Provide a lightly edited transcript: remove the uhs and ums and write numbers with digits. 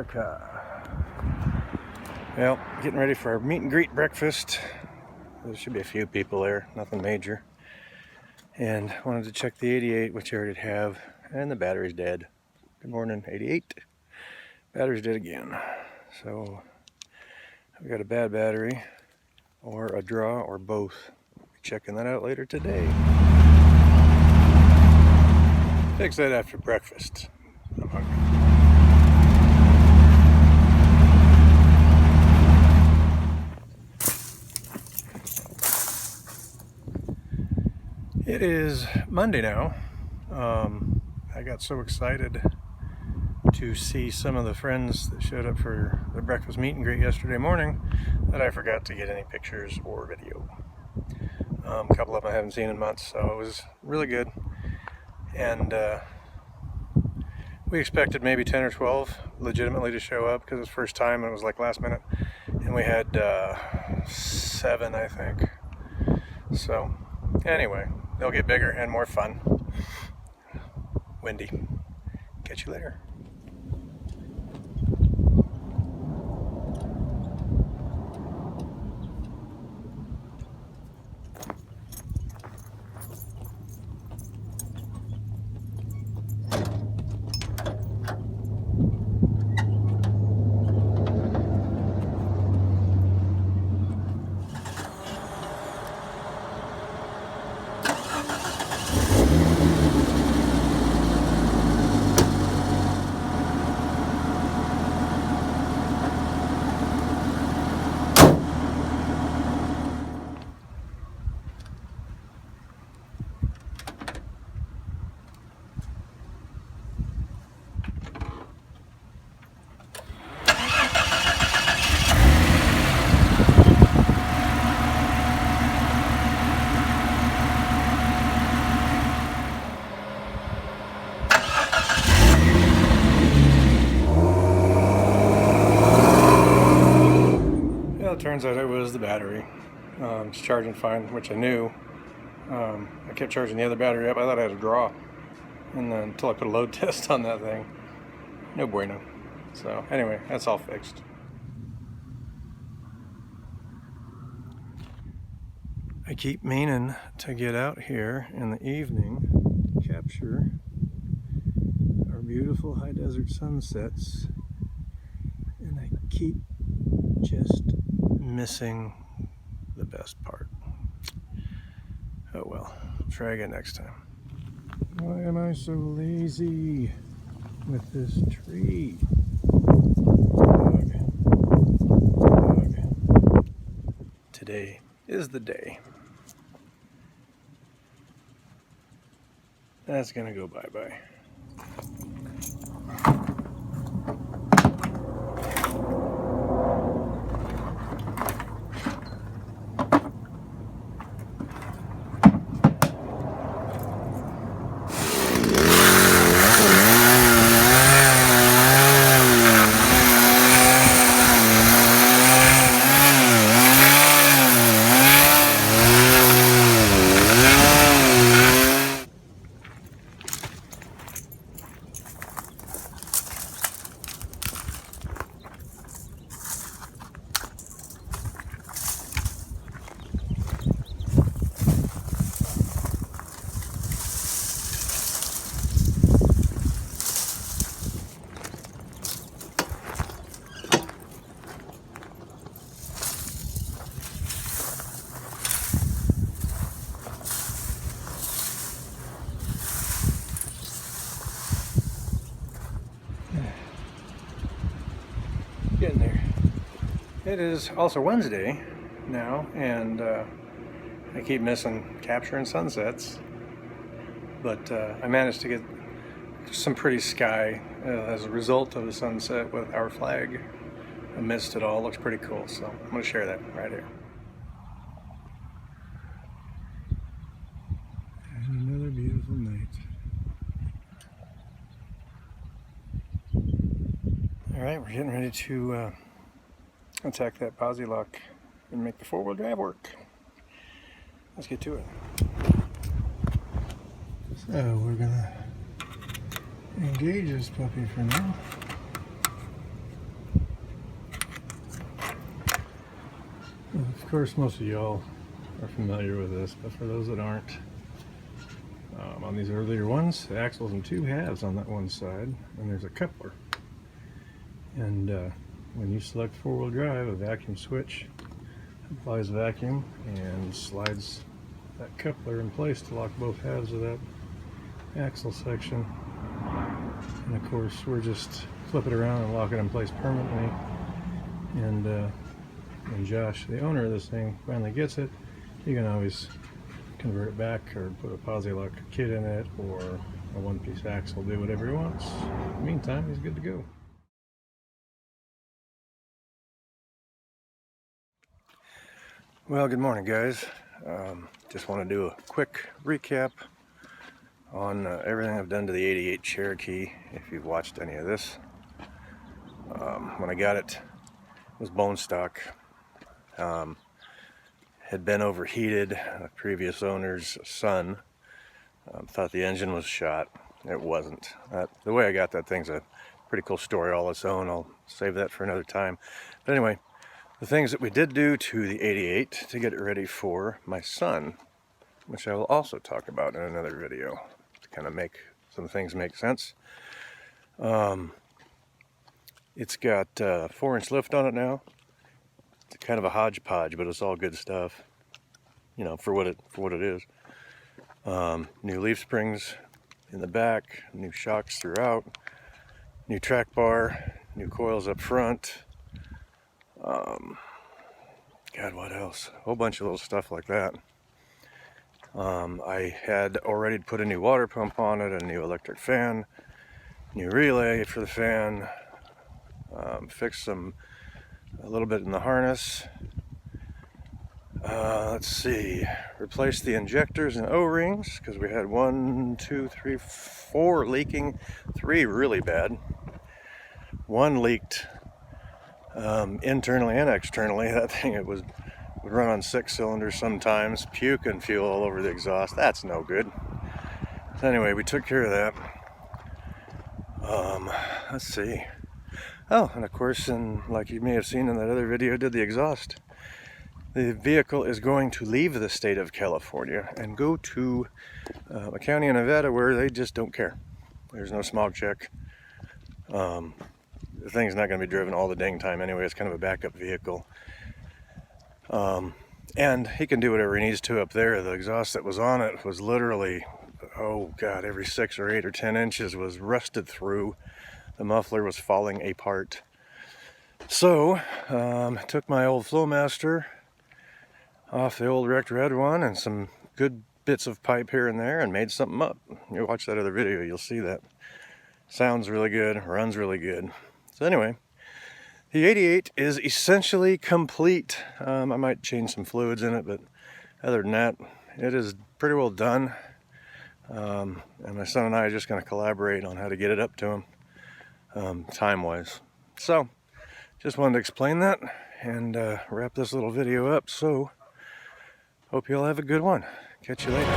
America. Well, getting ready for our meet and greet breakfast. There should be a few people there, nothing major. And wanted to check the 88, which I already have, and the battery's dead. Good morning, 88. Battery's dead again. So I've got a bad battery, or a draw, or both. I'll be checking that out later today. Fix that after breakfast. I'm hungry. It is Monday now. I got so excited to see some of the friends that showed up for the breakfast meet and greet yesterday morning that I forgot to get any pictures or video. A couple of them I haven't seen in months, so it was really good. And we expected maybe 10 or 12 legitimately to show up because it was first time and it was like last minute. And we had 7, I think. So anyway, they'll get bigger and more fun. Windy. Catch you later. It turns out it was the battery. It's charging fine, which I knew. I kept charging the other battery up. I thought I had a draw, and then until I put a load test on that thing, no bueno. So anyway, that's all fixed. I keep meaning to get out here in the evening, capture our beautiful high desert sunsets, and I keep just missing the best part. Oh well, try again next time. Why am I so lazy with this tree? Dog. Dog. Today is the day. That's gonna go bye-bye. Getting there. It is also Wednesday now, and I keep missing capturing sunsets, but I managed to get some pretty sky as a result of the sunset with our flag amidst it all. Looks pretty cool, so I'm going to share that right here. And another beautiful night. Alright, we're getting ready to attack that Posi-Lock and make the 4-wheel drive work. Let's get to it. So we're gonna engage this puppy for now. Of course, most of y'all are familiar with this, but for those that aren't, on these earlier ones, the axle's in two halves on that one side, and there's a coupler. And when you select four-wheel drive, a vacuum switch applies vacuum and slides that coupler in place to lock both halves of that axle section. And of course, we're just flip it around and lock it in place permanently. And when Josh, the owner of this thing, finally gets it, you can always convert it back or put a Posi-Lock kit in it, or a one-piece axle, do whatever he wants. In the meantime, he's good to go. Well, good morning, guys. Just want to do a quick recap on everything I've done to the '88 Cherokee. If you've watched any of this, when I got it, it was bone stock. Had been overheated. The previous owner's son thought the engine was shot. It wasn't. The way I got that thing's a pretty cool story all its own. I'll save that for another time. But anyway, the things that we did do to the '88 to get it ready for my son, which I will also talk about in another video to kind of make some things make sense. It's got 4-inch lift on it now. It's kind of a hodgepodge, but it's all good stuff, you know, for what it is. New leaf springs in the back, new shocks throughout, new track bar, new coils up front. God, what else? A whole bunch of little stuff like that. I had already put a new water pump on it, a new electric fan, new relay for the fan, fixed a little bit in the harness. Let's see, replaced the injectors and O-rings, because we had 1, 2, 3, 4 leaking, 3 really bad. 1 leaked internally and externally. That thing, would run on 6 cylinders sometimes, puking fuel all over the exhaust. That's no good. So anyway, we took care of that. Let's see. Oh, and of course, like you may have seen in that other video, did the exhaust. The vehicle is going to leave the state of California and go to a county in Nevada where they just don't care. There's no smog check. The thing's not going to be driven all the dang time anyway. It's kind of a backup vehicle. And he can do whatever he needs to up there. The exhaust that was on it was literally, oh God, every 6 or 8 or 10 inches was rusted through. The muffler was falling apart. So, took my old Flowmaster off the old wrecked red one and some good bits of pipe here and there and made something up. You watch that other video, you'll see that. Sounds really good, runs really good. So anyway, the '88 is essentially complete. I might change some fluids in it, but other than that, it is pretty well done. And my son and I are just going to collaborate on how to get it up to him, time-wise. So, just wanted to explain that and wrap this little video up. So, hope you all have a good one. Catch you later.